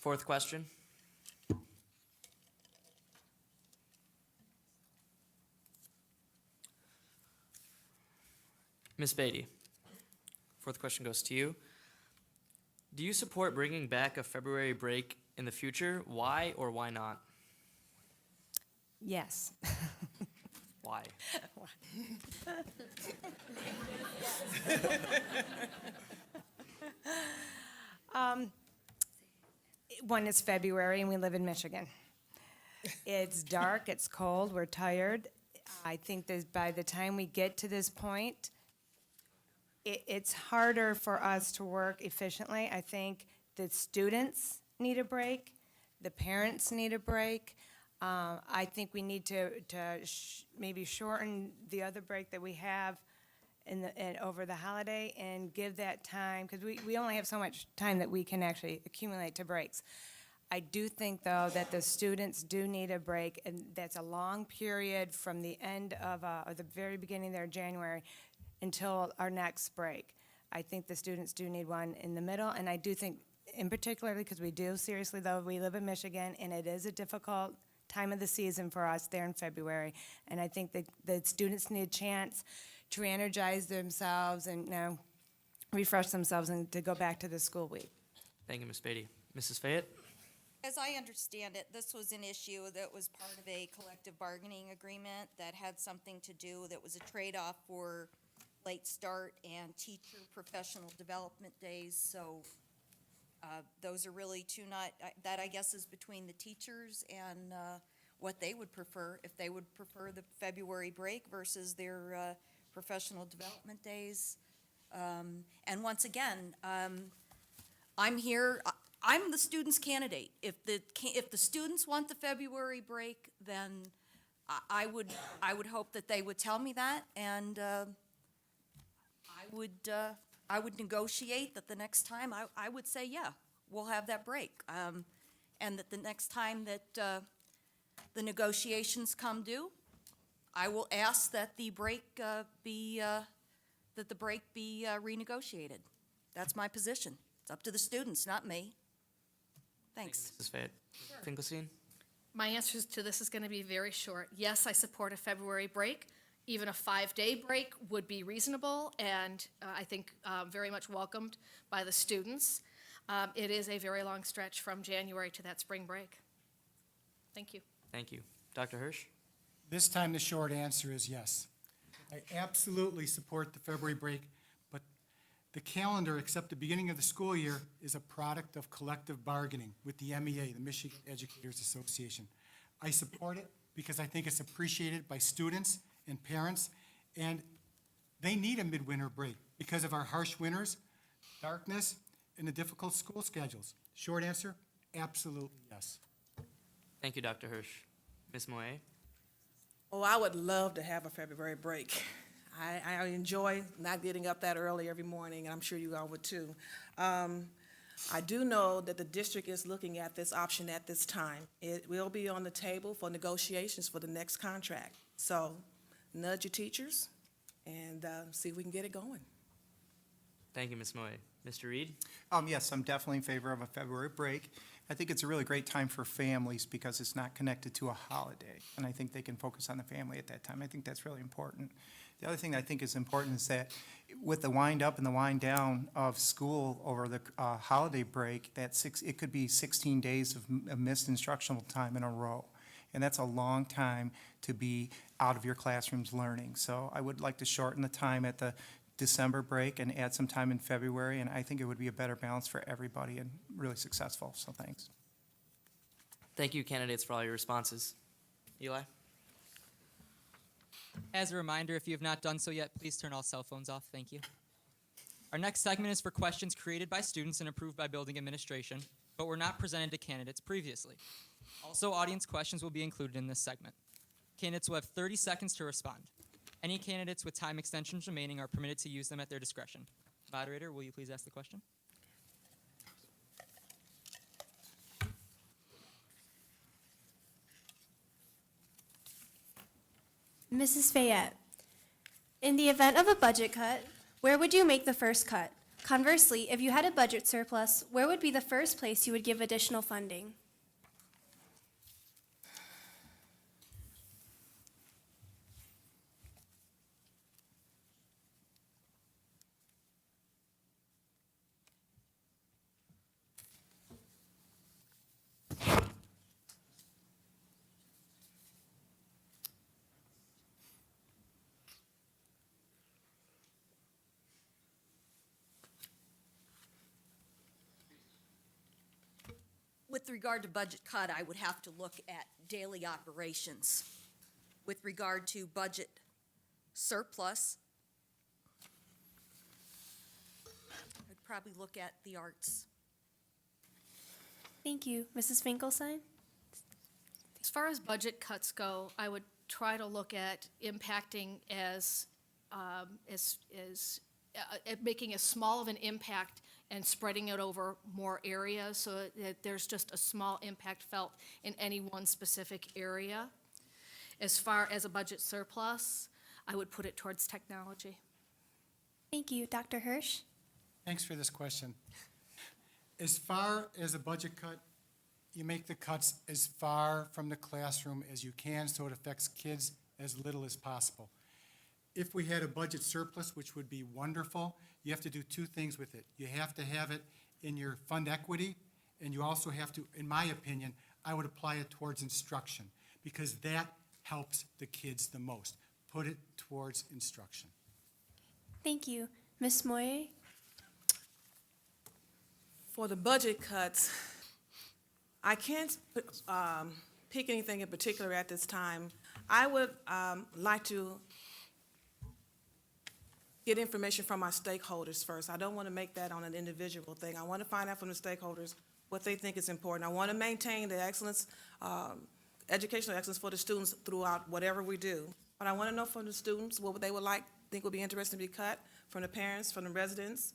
Fourth question. Ms. Beatty, fourth question goes to you. Do you support bringing back a February break in the future? Why or why not? Yes. Why? One is February and we live in Michigan. It's dark, it's cold, we're tired. I think that by the time we get to this point, it's harder for us to work efficiently. I think the students need a break, the parents need a break. I think we need to maybe shorten the other break that we have over the holiday and give that time, because we only have so much time that we can actually accumulate to breaks. I do think, though, that the students do need a break, and that's a long period from the end of, or the very beginning of their January until our next break. I think the students do need one in the middle, and I do think, in particular, because we do, seriously, though, we live in Michigan, and it is a difficult time of the season for us there in February, and I think that the students need a chance to re-energize themselves and refresh themselves and to go back to the school week. Thank you, Ms. Beatty. Mrs. Fayette? As I understand it, this was an issue that was part of a collective bargaining agreement that had something to do, that was a trade-off for late start and teacher professional development days. So those are really that I guess is between the teachers and what they would prefer, if they would prefer the February break versus their professional development days. And once again, I'm here. I'm the student's candidate. If the students want the February break, then I would hope that they would tell me that, and I would negotiate that the next time I would say, yeah, we'll have that break, and that the next time that the negotiations come due, I will ask that the break be renegotiated. That's my position. It's up to the students, not me. Thanks. Mrs. Fayette. Finkelstein? My answer to this is going to be very short. Yes, I support a February break. Even a 5-day break would be reasonable and I think very much welcomed by the students. It is a very long stretch from January to that spring break. Thank you. Thank you. Dr. Hirsch? This time, the short answer is yes. I absolutely support the February break, but the calendar, except the beginning of the school year, is a product of collective bargaining with the MEA, the Michigan Educators Association. I support it because I think it's appreciated by students and parents, and they need a midwinter break because of our harsh winters, darkness, and the difficult school schedules. Short answer, absolutely yes. Thank you, Dr. Hirsch. Ms. Moe? Oh, I would love to have a February break. I enjoy not getting up that early every morning, and I'm sure you all would too. I do know that the district is looking at this option at this time. It will be on the table for negotiations for the next contract. So nudge your teachers and see if we can get it going. Thank you, Ms. Moe. Mr. Reed? Yes, I'm definitely in favor of a February break. I think it's a really great time for families because it's not connected to a holiday, and I think they can focus on the family at that time. I think that's really important. The other thing I think is important is that with the wind up and the wind down of school over the holiday break, it could be 16 days of missed instructional time in a row, and that's a long time to be out of your classrooms learning. So I would like to shorten the time at the December break and add some time in February, and I think it would be a better balance for everybody and really successful, so thanks. Thank you, candidates, for all your responses. Eli? As a reminder, if you have not done so yet, please turn all cell phones off. Thank you. Our next segment is for questions created by students and approved by building administration, but were not presented to candidates previously. Also, audience questions will be included in this segment. Candidates will have 30 seconds to respond. Any candidates with time extensions remaining are permitted to use them at their discretion. Moderator, will you please ask the question? Mrs. Fayette, in the event of a budget cut, where would you make the first cut? Conversely, if you had a budget surplus, where would be the first place you would give additional funding? With regard to budget cut, I would have to look at daily operations. With regard to budget surplus, I'd probably look at the arts. Thank you. Mrs. Finkelstein? As far as budget cuts go, I would try to look at impacting as making as small of an impact and spreading it over more areas so that there's just a small impact felt in any one specific area. As far as a budget surplus, I would put it towards technology. Thank you. Dr. Hirsch? Thanks for this question. As far as a budget cut, you make the cuts as far from the classroom as you can so it affects kids as little as possible. If we had a budget surplus, which would be wonderful, you have to do two things with it. You have to have it in your fund equity, and you also have to, in my opinion, I would apply it towards instruction, because that helps the kids the most. Put it towards instruction. Thank you. Ms. Moyer? For the budget cuts, I can't pick anything in particular at this time. I would like to get information from our stakeholders first. I don't want to make that on an individual thing. I want to find out from the stakeholders what they think is important. I want to maintain the excellence, educational excellence for the students throughout whatever we do. But I want to know from the students what they would think would be interesting to be cut, from the parents, from the residents,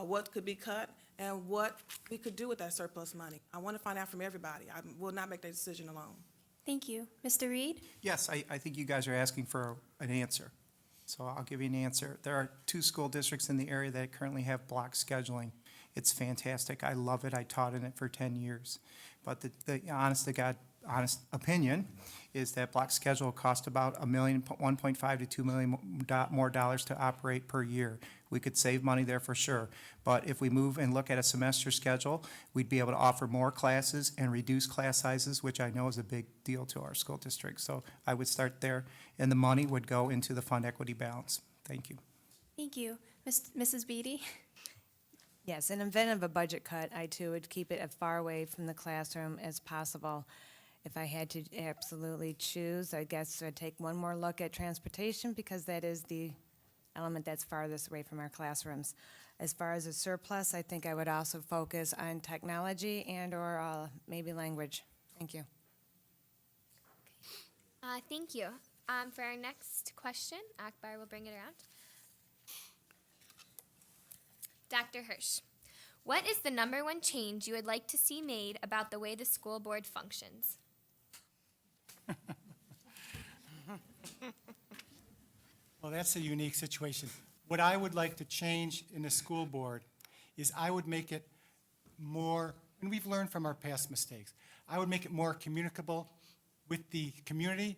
what could be cut, and what we could do with that surplus money. I want to find out from everybody. I will not make that decision alone. Thank you. Mr. Reed? Yes, I think you guys are asking for an answer. So I'll give you an answer. There are 2 school districts in the area that currently have block scheduling. It's fantastic. I love it. I taught in it for 10 years. But the honest opinion is that block schedule costs about $1.5 to $2 million more dollars to operate per year. We could save money there for sure. But if we move and look at a semester schedule, we'd be able to offer more classes and reduce class sizes, which I know is a big deal to our school district. So I would start there, and the money would go into the fund equity balance. Thank you. Thank you. Mrs. Beatty? Yes, in event of a budget cut, I too would keep it as far away from the classroom as possible. If I had to absolutely choose, I guess I'd take one more look at transportation, because that is the element that's farthest away from our classrooms. As far as a surplus, I think I would also focus on technology and/or maybe language. Thank you. Thank you. For our next question, Akbar will bring it around. Dr. Hirsch, what is the #1 change you would like to see made about the way the school board functions? Well, that's a unique situation. What I would like to change in the school board is I would make it more, and we've learned from our past mistakes, I would make it more communicable with the community,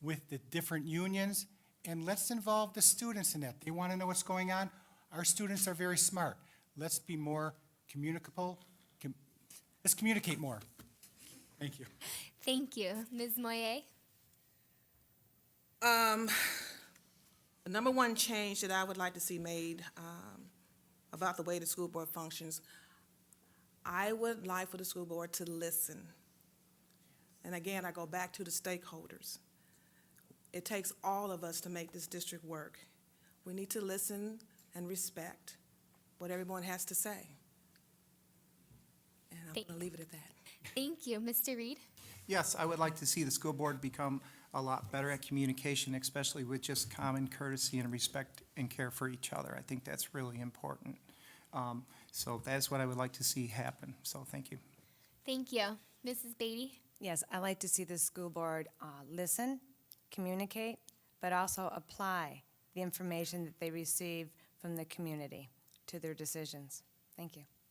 with the different unions, and let's involve the students in that. They want to know what's going on. Our students are very smart. Let's be more communicable. Let's communicate more. Thank you. Thank you. Ms. Moyer? The #1 change that I would like to see made about the way the school board functions, I would like for the school board to listen. And again, I go back to the stakeholders. It takes all of us to make this district work. We need to listen and respect what everyone has to say. And I'm going to leave it at that. Thank you. Mr. Reed? Yes, I would like to see the school board become a lot better at communication, especially with just common courtesy and respect and care for each other. I think that's really important. So that's what I would like to see happen. So thank you. Thank you. Mrs. Beatty? Yes, I like to see the school board listen, communicate, but also apply the information that they receive from the community to their decisions. Thank you.